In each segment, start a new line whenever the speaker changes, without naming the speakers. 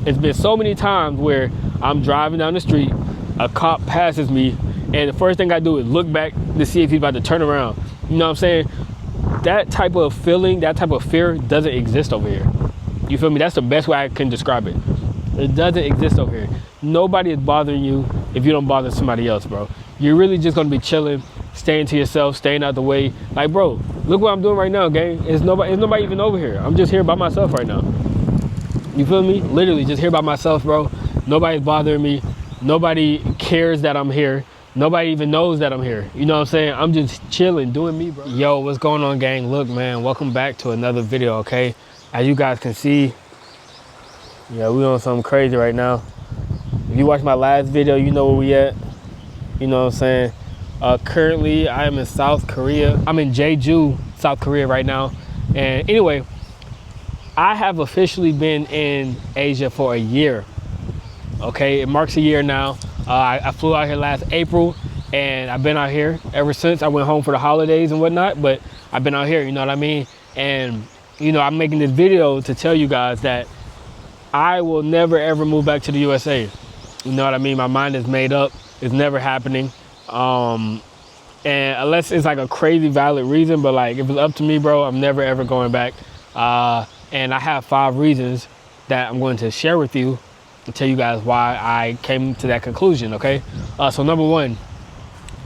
It's been so many times where I'm driving down the street, a cop passes me, and the first thing I do is look back to see if he's about to turn around. You know what I'm saying? That type of feeling, that type of fear doesn't exist over here. You feel me? That's the best way I can describe it. It doesn't exist over here. Nobody is bothering you if you don't bother somebody else, bro. You're really just gonna be chilling, staying to yourself, staying out the way. Like, bro, look what I'm doing right now, gang. There's nobody even over here. I'm just here by myself right now. You feel me? Literally just here by myself, bro. Nobody's bothering me. Nobody cares that I'm here. Nobody even knows that I'm here. You know what I'm saying? I'm just chilling, doing me, bro. Yo, what's going on, gang? Look, man, welcome back to another video, okay? As you guys can see, yeah, we on something crazy right now. If you watched my last video, you know where we at. You know what I'm saying? Currently, I am in South Korea. I'm in Jeju, South Korea right now. And anyway, I have officially been in Asia for a year. Okay, it marks a year now. I flew out here last April, and I've been out here ever since. I went home for the holidays and whatnot, but I've been out here, you know what I mean? And, you know, I'm making this video to tell you guys that I will never, ever move back to the USA. You know what I mean? My mind is made up. It's never happening. And unless it's like a crazy valid reason, but like, if it's up to me, bro, I'm never, ever going back. And I have 5 reasons that I'm going to share with you and tell you guys why I came to that conclusion, okay? So number 1,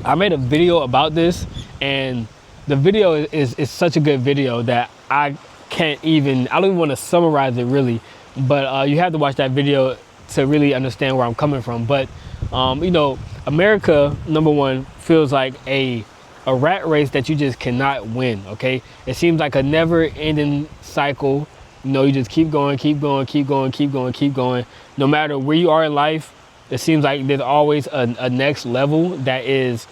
I made a video about this, and the video is such a good video that I don't even want to summarize it really, but you have to watch that video to really understand where I'm coming from. But, you know, America, number 1, feels like a rat race that you just cannot win, okay? It seems like a never-ending cycle. You know, you just keep going. No matter where you are in life, it seems like there's always a next level that is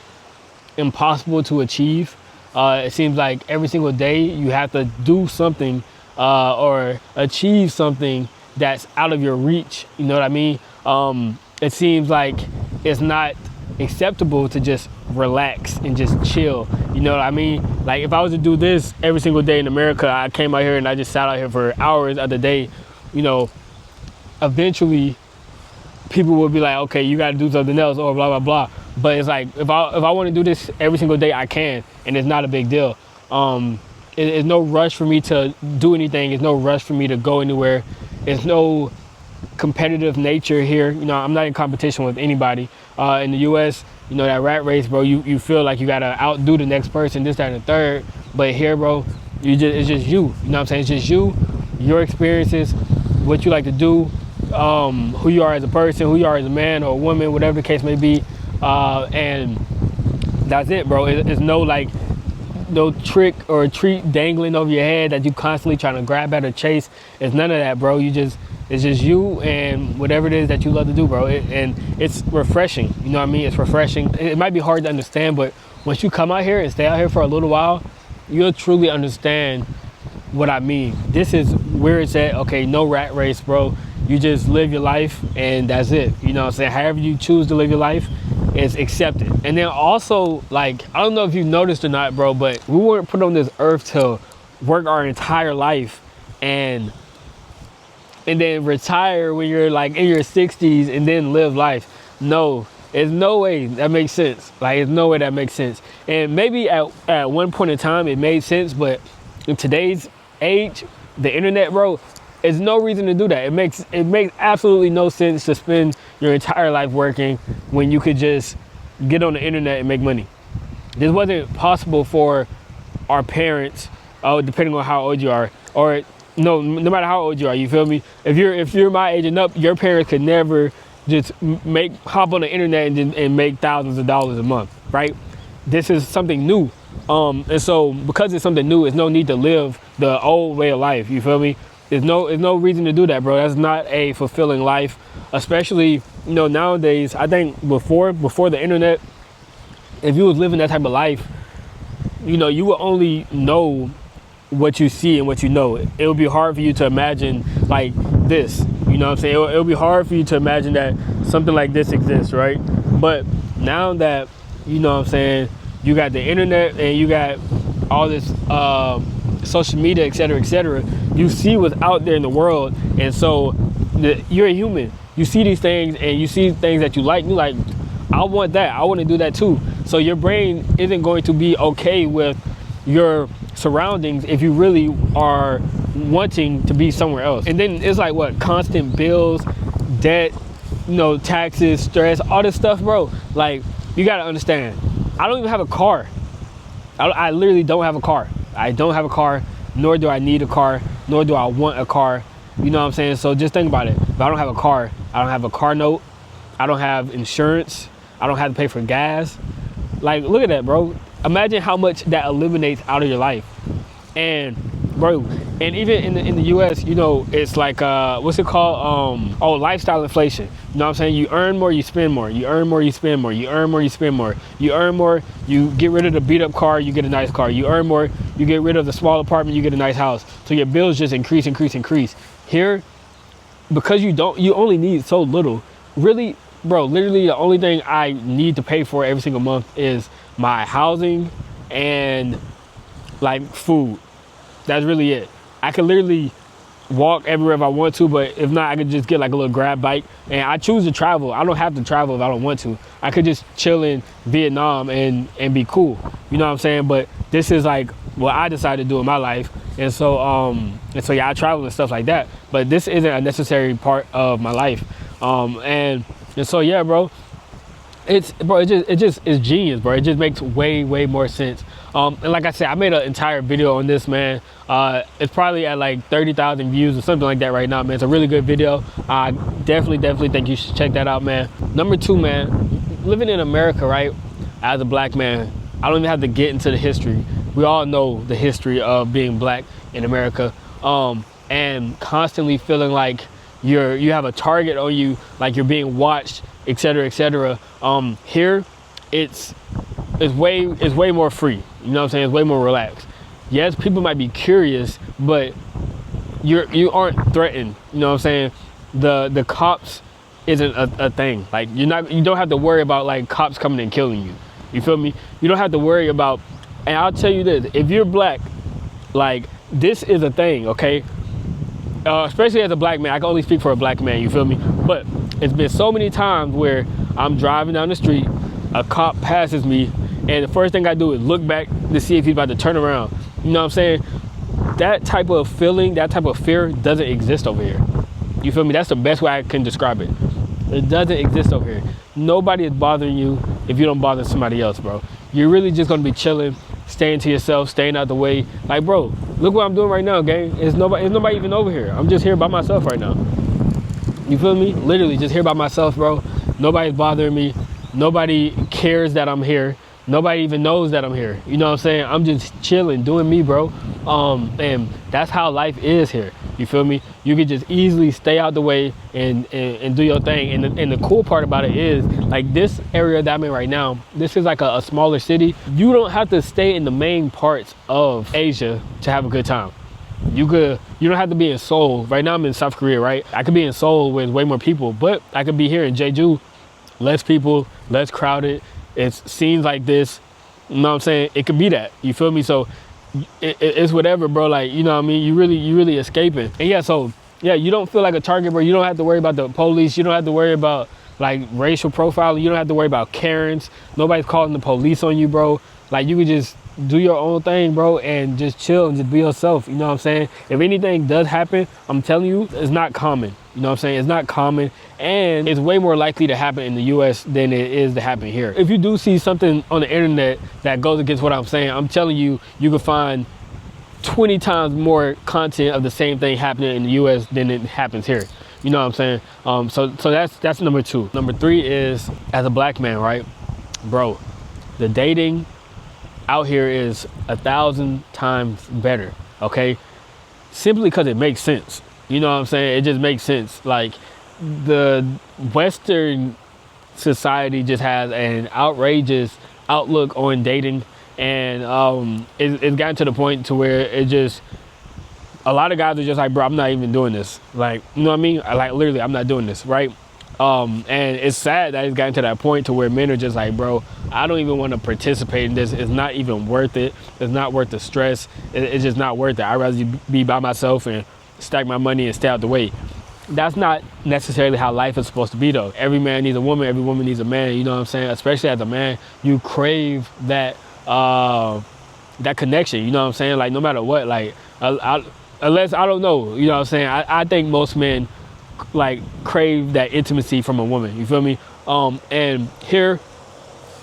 impossible to achieve. It seems like every single day you have to do something or achieve something that's out of your reach. You know what I mean? It seems like it's not acceptable to just relax and just chill. You know what I mean? Like, if I was to do this every single day in America, I came out here and I just sat out here for hours of the day, you know, eventually people will be like, okay, you got to do something else or blah, blah, blah. But it's like, if I want to do this every single day, I can, and it's not a big deal. It's no rush for me to do anything. It's no rush for me to go anywhere. It's no competitive nature here. You know, I'm not in competition with anybody. In the US, you know, that rat race, bro, you feel like you gotta outdo the next person, this, that, and the third. But here, bro, it's just you. You know what I'm saying? It's just you, your experiences, what you like to do, who you are as a person, who you are as a man or a woman, whatever the case may be. And that's it, bro. It's no like no trick or a treat dangling over your head that you constantly trying to grab at or chase. It's none of that, bro. It's just you and whatever it is that you love to do, bro. And it's refreshing. You know what I mean? It's refreshing. It might be hard to understand, but once you come out here and stay out here for a little while, you'll truly understand what I mean. This is where it's at. Okay, no rat race, bro. You just live your life and that's it. You know what I'm saying? However you choose to live your life is accepted. And then also, like, I don't know if you noticed or not, bro, but we weren't put on this earth to work our entire life and then retire when you're like in your 60s and then live life. No, there's no way that makes sense. Like, there's no way that makes sense. And maybe at one point in time it made sense, but in today's age, the internet, bro, there's no reason to do that. It makes absolutely no sense to spend your entire life working when you could just get on the internet and make money. This wasn't possible for our parents, depending on how old you are, or no matter how old you are, you feel me? If you're my age and up, your parents could never just hop on the internet and make thousands of dollars a month, right? This is something new. And so because it's something new, there's no need to live the old way of life, you feel me? There's no reason to do that, bro. That's not a fulfilling life, especially, you know, nowadays. I think before the internet, if you was living that type of life, you know, you would only know what you see and what you know. It would be hard for you to imagine like this, you know what I'm saying? It would be hard for you to imagine that something like this exists, right? But now that, you know what I'm saying, you got the internet and you got all this social media, et cetera, you see what's out there in the world. And so you're a human. You see these things and you see things that you like. You're like, I want that. I want to do that too. So your brain isn't going to be okay with your surroundings if you really are wanting to be somewhere else. And then it's like what? Constant bills, debt, taxes, stress, all this stuff, bro. Like, you gotta understand, I don't even have a car. I literally don't have a car. I don't have a car, nor do I need a car, nor do I want a car. You know what I'm saying? So just think about it. If I don't have a car, I don't have a car note, I don't have insurance, I don't have to pay for gas. Like, look at that, bro. Imagine how much that eliminates out of your life. And bro, and even in the US, it's like what's it called? Lifestyle inflation. You know what I'm saying? You earn more, you spend more. You earn more, you spend more. You earn more, you spend more. You earn more, you get rid of the beat up car, you get a nice car. You earn more, you get rid of the small apartment, you get a nice house. So your bills just increase. Here, because you only need so little. Really, bro, literally the only thing I need to pay for every single month is my housing and like food. That's really it. I can literally walk everywhere if I want to, but if not, I could just get like a little grab bike. And I choose to travel. I don't have to travel if I don't want to. I could just chill in Vietnam and be cool. You know what I'm saying? But this is like what I decided to do in my life. And so yeah, I travel and stuff like that. But this isn't a necessary part of my life. And so yeah, bro. It's genius, bro. It just makes way more sense. And like I said, I made an entire video on this, man. It's probably at like 30,000 views or something like that right now, man. It's a really good video. I definitely think you should check that out, man. Number 2, man, living in America, right? As a black man, I don't even have to get into the history. We all know the history of being black in America, and constantly feeling like you have a target on you, like you're being watched, etc. Here it's way more free. You know what I'm saying? It's way more relaxed. Yes, people might be curious, but you aren't threatened. You know what I'm saying? The cops isn't a thing. Like, you don't have to worry about like cops coming and killing you. You feel me? You don't have to worry about. And I'll tell you this, if you're black, like, this is a thing, okay? Especially as a black man. I can only speak for a black man, you feel me? But it's been so many times where I'm driving down the street, a cop passes me, and the first thing I do is look back to see if he's about to turn around. You know what I'm saying? That type of feeling, that type of fear doesn't exist over here. You feel me? That's the best way I can describe it. It doesn't exist over here. Nobody is bothering you if you don't bother somebody else, bro. You're really just gonna be chilling, staying to yourself, staying out the way. Like, bro, look what I'm doing right now, gang. It's nobody even over here. I'm just here by myself right now. You feel me? Literally just here by myself, bro. Nobody's bothering me. Nobody cares that I'm here. Nobody even knows that I'm here. You know what I'm saying? I'm just chilling, doing me, bro. And that's how life is here. You feel me? You can just easily stay out the way and do your thing. And the cool part about it is, like, this area that I'm in right now, this is like a smaller city. You don't have to stay in the main parts of Asia to have a good time. You don't have to be in Seoul. Right now I'm in South Korea, right? I could be in Seoul with way more people, but I could be here in Jeju, less people, less crowded. It's scenes like this, you know what I'm saying? It could be that, you feel me? So it's whatever, bro. Like, you know what I mean? You really escaping. And yeah, so yeah, you don't feel like a target, bro. You don't have to worry about the police. You don't have to worry about like racial profiling. You don't have to worry about Karens. Nobody's calling the police on you, bro. Like, you could just do your own thing, bro, and just chill and just be yourself. You know what I'm saying? If anything does happen, I'm telling you, it's not common. You know what I'm saying? It's not common, and it's way more likely to happen in the US than it is to happen here. If you do see something on the internet that goes against what I'm saying, I'm telling you, you can find 20 times more content of the same thing happening in the US than it happens here. You know what I'm saying? So that's number 2. Number 3 is, as a black man, right? Bro, the dating out here is 1,000 times better, okay? Simply because it makes sense. You know what I'm saying? It just makes sense. Like, the Western society just has an outrageous outlook on dating, and it's gotten to the point to where it just, a lot of guys are just like, bro, I'm not even doing this. Like, you know what I mean? Like, literally, I'm not doing this, right? And it's sad that it's gotten to that point to where men are just like, bro, I don't even want to participate in this. It's not even worth it. It's not worth the stress. It's just not worth it. I'd rather be by myself and stack my money and stay out the way. that's not necessarily how life is supposed to be though. Every man needs a woman, every woman needs a man, you know what I'm saying? Especially as a man, you crave that that connection, you know what I'm saying? Like no matter what, like unless I don't know, you know what I'm saying? I think most men like crave that intimacy from a woman, you feel me? And here,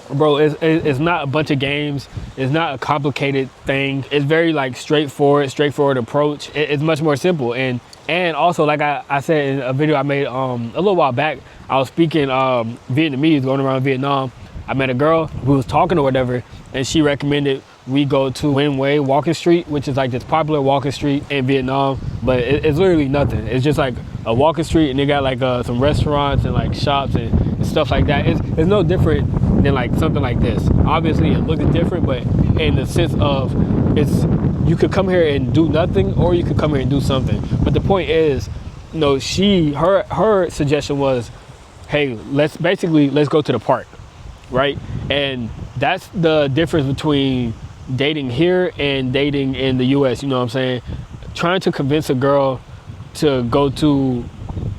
bro, it's not a bunch of games. It's not a complicated thing. It's very like straightforward approach. It's much more simple. And also, like I said in a video I made a little while back, I was speaking Vietnamese, going around Vietnam. I met a girl who was talking or whatever, and she recommended we go to Nguyen Way walking street, which is like this popular walking street in Vietnam, but it's literally nothing. It's just like a walking street, and they got like some restaurants and like shops and stuff like that. It's no different than like something like this. Obviously it looks different, but in the sense of you could come here and do nothing, or you could come here and do something. But the point is, you know, her suggestion was, hey, let's go to the park, right? And that's the difference between dating here and dating in the US, you know what I'm saying? Trying to convince a girl to go to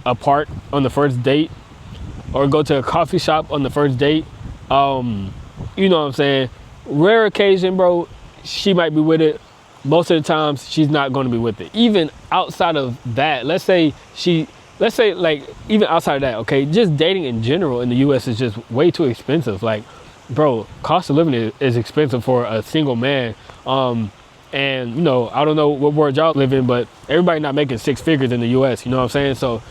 a park on the first date, or go to a coffee shop on the first date, you know what I'm saying? Rare occasion, bro, she might be with it. Most of the times she's not going to be with it. Even outside of that, let's say like even outside of that, okay, just dating in general in the US is just way too expensive. Like, bro, cost of living is expensive for a single man. And you know, I don't know what world y'all live in, but everybody not making six figures in the US, you know what I'm saying? So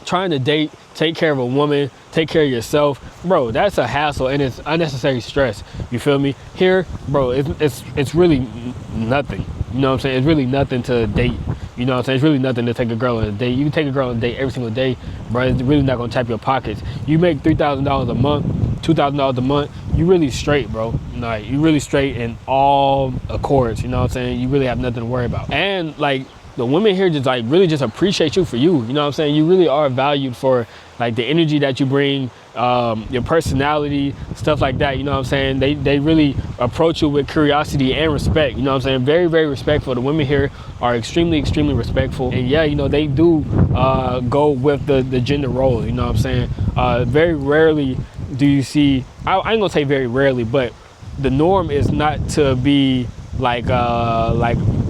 trying to date, take care of a woman, take care of yourself, bro, that's a hassle and it's unnecessary stress. You feel me? Here, bro, it's really nothing. You know what I'm saying? It's really nothing to date. You know what I'm saying? It's really nothing to take a girl on a date. You can take a girl on a date every single day, bro. It's really not gonna tap your pockets. You make $3,000 a month, $2,000 a month, you really straight, bro. Like, you really straight in all accords, you know what I'm saying? You really have nothing to worry about. And like, the women here just like really just appreciate you for you. You know what I'm saying? You really are valued for like the energy that you bring, your personality, stuff like that. You know what I'm saying? They really approach you with curiosity and respect. You know what I'm saying? Very, very respectful. The women here are extremely, extremely respectful. And yeah, you know, they do go with the gender roles. You know what I'm saying? Very rarely do you see, I ain't gonna say very rarely, but the norm is not to be like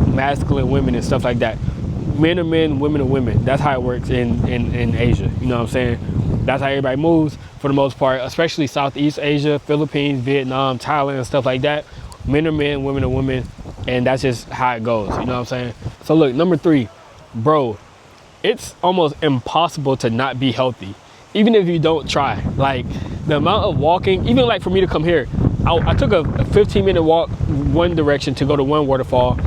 masculine women and stuff like that. Men are men, women are women. That's how it works in Asia. You know what I'm saying? That's how everybody moves for the most part, especially Southeast Asia, Philippines, Vietnam, Thailand, stuff like that. Men are men, women are women, and that's just how it goes. You know what I'm saying? So look, number 3, bro, it's almost impossible to not be healthy, even if you don't try. Like, the amount of walking, even like for me to come here, I took a 15-minute walk one direction to go to one waterfall.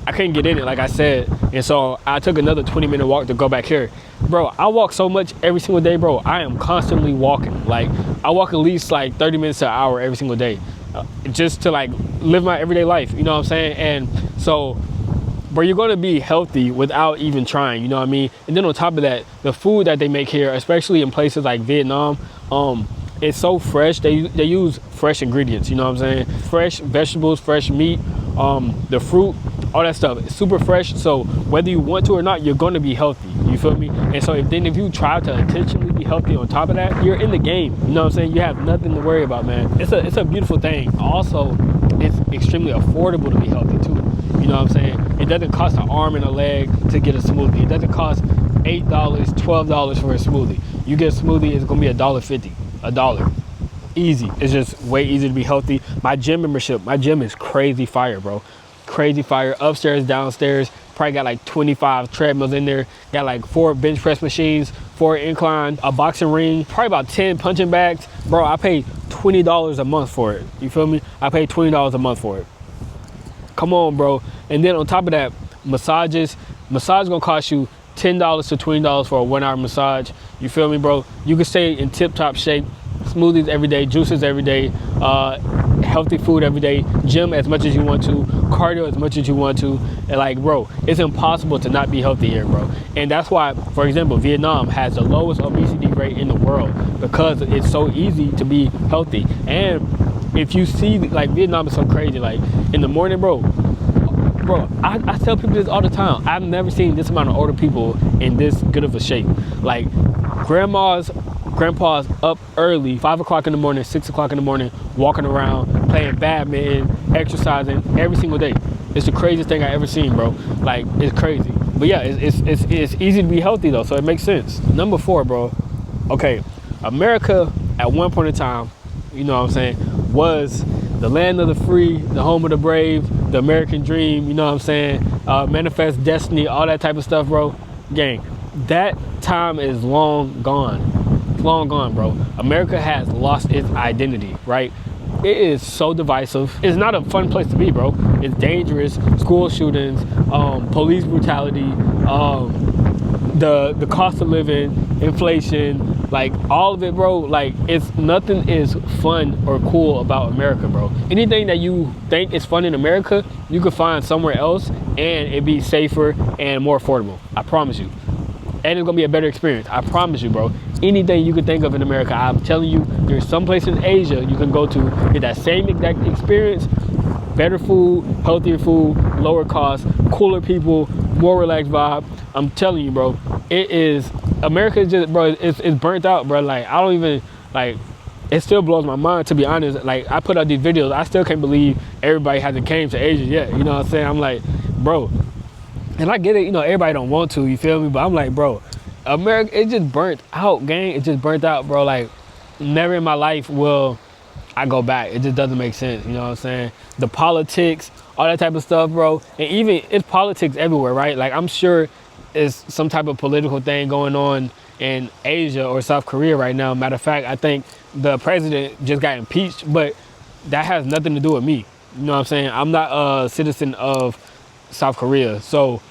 I couldn't get in it, like I said, and so I took another 20-minute walk to go back here. Bro, I walk so much every single day, bro. I am constantly walking. Like, I walk at least like 30 minutes to an hour every single day, just to like live my everyday life, you know what I'm saying? And so, bro, you're gonna be healthy without even trying, you know what I mean? And then on top of that, the food that they make here, especially in places like Vietnam, it's so fresh. They use fresh ingredients, you know what I'm saying? Fresh vegetables, fresh meat, the fruit, all that stuff. It's super fresh. So whether you want to or not, you're going to be healthy. You feel me? And so if you try to intentionally be healthy on top of that, you're in the game. You know what I'm saying? You have nothing to worry about, man. It's a beautiful thing. Also, it's extremely affordable to be healthy too. You know what I'm saying? It doesn't cost an arm and a leg to get a smoothie. It doesn't cost $8, $12 for a smoothie. You get a smoothie, it's gonna be $1.50, $1. Easy. It's just way easy to be healthy. My gym is crazy fire, bro. Crazy fire. Upstairs, downstairs, probably got like 25 treadmills in there. Got like 4 bench press machines, 4 incline, a boxing ring, probably about 10 punching bags. Bro, I pay $20 a month for it. You feel me? I pay $20 a month for it. Come on, bro. And then on top of that, massages. Massage gonna cost you $10 to $20 for a 1-hour massage. You feel me, bro? You can stay in tip-top shape. Smoothies every day, juices every day, healthy food every day, gym as much as you want to, cardio as much as you want to. And like, bro, it's impossible to not be healthy here, bro. And that's why, for example, Vietnam has the lowest obesity rate in the world, because it's so easy to be healthy. And if you see, like, Vietnam is so crazy. Like, in the morning, bro, bro, I tell people this all the time. I've never seen this amount of older people in this good of a shape. Like, grandpas up early, 5 o'clock in the morning, 6 o'clock in the morning, walking around, playing badminton, exercising every single day. It's the craziest thing I ever seen, bro. Like, it's crazy. But yeah, it's easy to be healthy though, so it makes sense. Number 4, bro. Okay, America at one point in time, you know what I'm saying, was the land of the free, the home of the brave, the American dream, you know what I'm saying, manifest destiny, all that type of stuff, bro. Gang, that time is long gone. Long gone, bro. America has lost its identity, right? It is so divisive. It's not a fun place to be, bro. It's dangerous. School shootings, police brutality, the cost of living, inflation, like all of it, bro. Like, it's nothing is fun or cool about America, bro. Anything that you think is fun in America, you could find somewhere else, and it'd be safer and more affordable. I promise you. And it's gonna be a better experience. I promise you, bro. Anything you could think of in America, I'm telling you, there's some place in Asia you can go to, get that same exact experience, better food, healthier food, lower cost, cooler people, more relaxed vibe. I'm telling you, bro, America is just, bro, it's burnt out, bro. Like, I don't even, like, it still blows my mind, to be honest. Like, I put out these videos, I still can't believe everybody hasn't came to Asia yet. You know what I'm saying? I'm like, bro, and I get it, you know, everybody don't want to, you feel me? But I'm like, bro, America, it just burnt out, gang. It just burnt out, bro. Like, never in my life will I go back. It just doesn't make sense, you know what I'm saying? The politics, all that type of stuff, bro. And even, it's politics everywhere, right? Like, I'm sure it's some type of political thing going on in Asia or South Korea right now. Matter of fact, I think the president just got impeached, but that has nothing to do with me. You know what I'm saying? I'm not a citizen of South Korea, so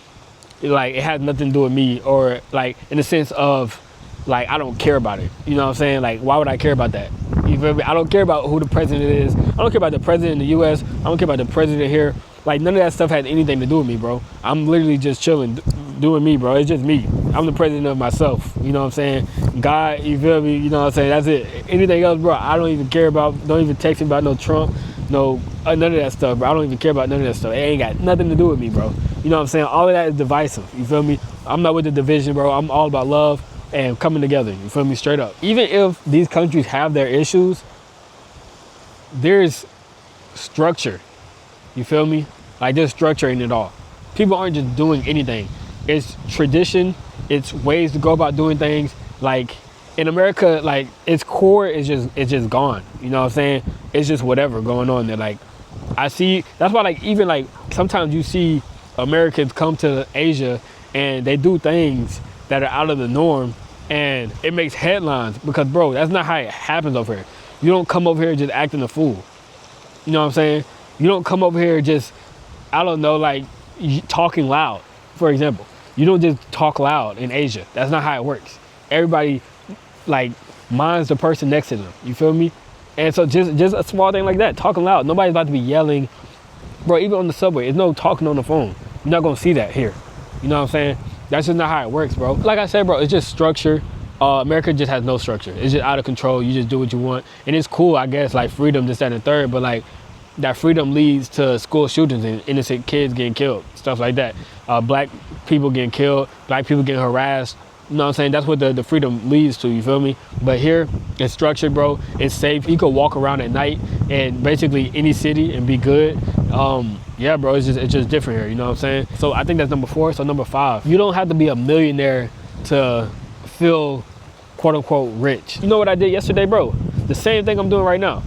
like, it has nothing to do with me, or like, in the sense of, like, I don't care about it. You know what I'm saying? Like, why would I care about that? You feel me? I don't care about who the president is. I don't care about the president in the US. I don't care about the president here. Like, none of that stuff has anything to do with me, bro. I'm literally just chilling, doing me, bro. It's just me. I'm the president of myself. You know what I'm saying? God, you feel me? You know what I'm saying? That's it. Anything else, bro, I don't even care about. Don't even text me about no Trump. No, none of that stuff, bro. I don't even care about none of that stuff. It ain't got nothing to do with me, bro. You know what I'm saying? All of that is divisive. You feel me? I'm not with the division, bro. I'm all about love and coming together. You feel me? Straight up. Even if these countries have their issues, there's structure. You feel me? Like, there's structure in it all. People aren't just doing anything. It's tradition. It's ways to go about doing things. Like, in America, like, its core is just gone. You know what I'm saying? It's just whatever going on there. Like, I see, that's why, like, even like sometimes you see Americans come to Asia and they do things that are out of the norm, and it makes headlines because, bro, that's not how it happens over here. You don't come over here just acting a fool. You know what I'm saying? You don't come over here just, I don't know, like, talking loud, for example. You don't just talk loud in Asia. That's not how it works. Everybody, like, minds the person next to them. You feel me? And so just a small thing like that, talking loud. Nobody's about to be yelling. Bro, even on the subway, there's no talking on the phone. You're not gonna see that here. You know what I'm saying? That's just not how it works, bro. Like I said, bro, it's just structure. America just has no structure. It's just out of control. You just do what you want. And it's cool, I guess, like freedom, this, that, and the third, but like, that freedom leads to school shootings and innocent kids getting killed, stuff like that. Black people getting killed, black people getting harassed. You know what I'm saying? That's what the freedom leads to, you feel me? But here, it's structured, bro. It's safe. You could walk around at night in basically any city and be good. Yeah, bro, it's just different here, you know what I'm saying? So I think that's number 4. So number 5, you don't have to be a millionaire to feel quote unquote rich. You know what I did yesterday, bro? The same thing I'm doing right now.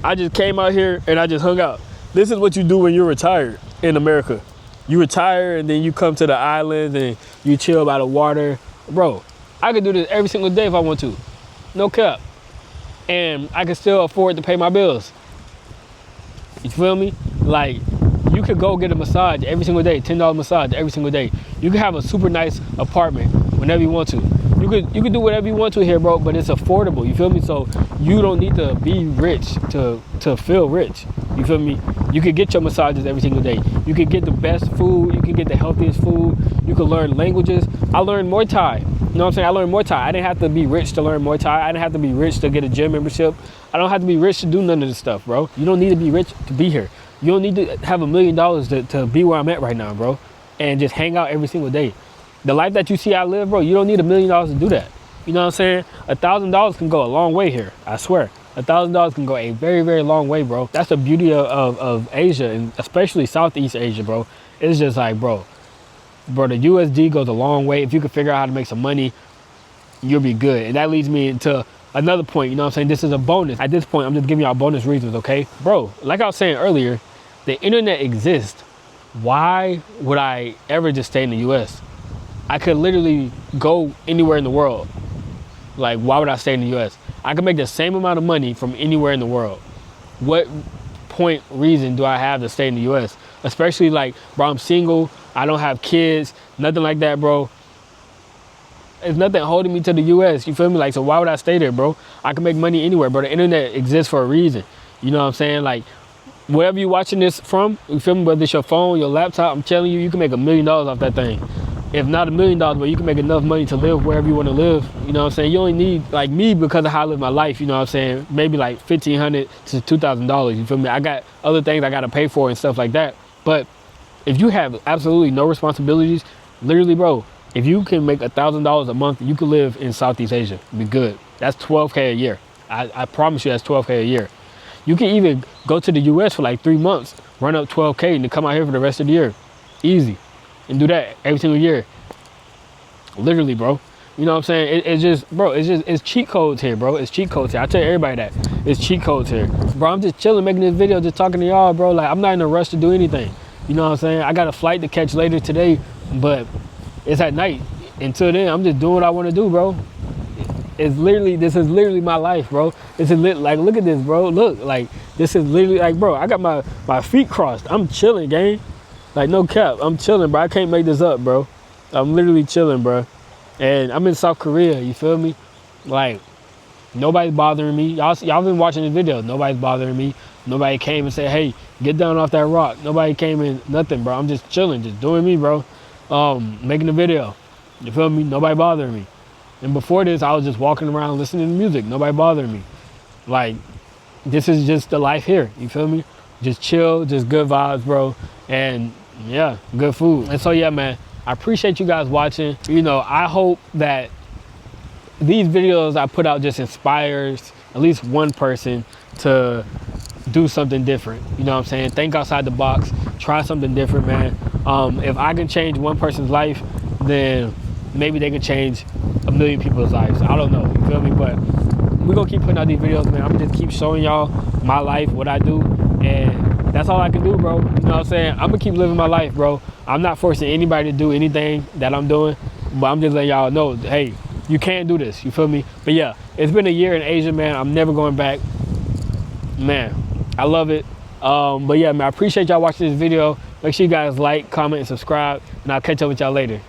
I just came out here and I just hung out. This is what you do when you're retired in America. You retire and then you come to the islands and you chill by the water. Bro, I could do this every single day if I want to. No cap. And I can still afford to pay my bills. You feel me? Like, you could go get a massage every single day, $10 massage every single day. You could have a super nice apartment whenever you want to. You could do whatever you want to here, bro, but it's affordable, you feel me? So you don't need to be rich to feel rich, you feel me? You could get your massages every single day. You could get the best food, you can get the healthiest food, you could learn languages. I learned Muay Thai, you know what I'm saying? I learned Muay Thai. I didn't have to be rich to learn Muay Thai. I didn't have to be rich to get a gym membership. I don't have to be rich to do none of this stuff, bro. You don't need to be rich to be here. You don't need to have $1 million to be where I'm at right now, bro, and just hang out every single day. The life that you see I live, bro, you don't need $1 million to do that. You know what I'm saying? $1,000 can go a long way here. I swear. $1,000 can go a very, very long way, bro. That's the beauty of Asia, and especially Southeast Asia, bro. It's just like, bro, the USD goes a long way. If you can figure out how to make some money, you'll be good. And that leads me into another point. You know what I'm saying? This is a bonus. At this point, I'm just giving y'all bonus reasons, okay? Bro, like I was saying earlier, the internet exists. Why would I ever just stay in the US? I could literally go anywhere in the world. Like, why would I stay in the US? I could make the same amount of money from anywhere in the world. What reason do I have to stay in the US? Especially like, bro, I'm single. I don't have kids, nothing like that, bro. There's nothing holding me to the US, you feel me? Like, so why would I stay there, bro? I can make money anywhere, bro. The internet exists for a reason. You know what I'm saying? Like, wherever you're watching this from, you feel me? Whether it's your phone, your laptop, I'm telling you, you can make $1 million off that thing. If not $1 million, but you can make enough money to live wherever you want to live. You know what I'm saying? You only need, like me, because of how I live my life, you know what I'm saying? Maybe like $1,500 to $2,000, you feel me? I got other things I got to pay for and stuff like that. But if you have absolutely no responsibilities, literally, bro, if you can make $1,000 a month, you can live in Southeast Asia. Be good. That's $12K a year. I promise you that's $12K a year. You can even go to the US for like 3 months, run up $12K, and then come out here for the rest of the year. Easy. And do that every single year. Literally, bro. You know what I'm saying? It's just, bro, it's cheat codes here, bro. It's cheat codes here. I tell everybody that. It's cheat codes here. Bro, I'm just chilling, making this video, just talking to y'all, bro. Like, I'm not in a rush to do anything. You know what I'm saying? I got a flight to catch later today, but it's at night. Until then, I'm just doing what I want to do, bro. This is literally my life, bro. This is like, look at this, bro. Look, like, this is literally like, bro, I got my feet crossed. I'm chilling, gang. Like, no cap. I'm chilling, bro. I can't make this up, bro. I'm literally chilling, bro. And I'm in South Korea, you feel me? Like, nobody's bothering me. Y'all been watching this video. Nobody's bothering me. Nobody came and said, hey, get down off that rock. Nobody came in, nothing, bro. I'm just chilling, just doing me, bro. Making a video. You feel me? Nobody bothering me. And before this, I was just walking around listening to music. Nobody bothering me. Like, this is just the life here. You feel me? Just chill, just good vibes, bro. And yeah, good food. And so, yeah, man, I appreciate you guys watching. You know, I hope that these videos I put out just inspires at least one person to do something different. You know what I'm saying? Think outside the box. Try something different, man. If I can change one person's life, then maybe they can change 1 million people's lives. I don't know, you feel me? But we're gonna keep putting out these videos, man. I'm gonna just keep showing y'all my life, what I do, and that's all I can do, bro. You know what I'm saying? I'm gonna keep living my life, bro. I'm not forcing anybody to do anything that I'm doing, but I'm just letting y'all know, hey, you can't do this, you feel me? But yeah, it's been a year in Asia, man. I'm never going back. Man, I love it. But yeah, man, I appreciate y'all watching this video. Make sure you guys like, comment, and subscribe, and I'll catch up with y'all later.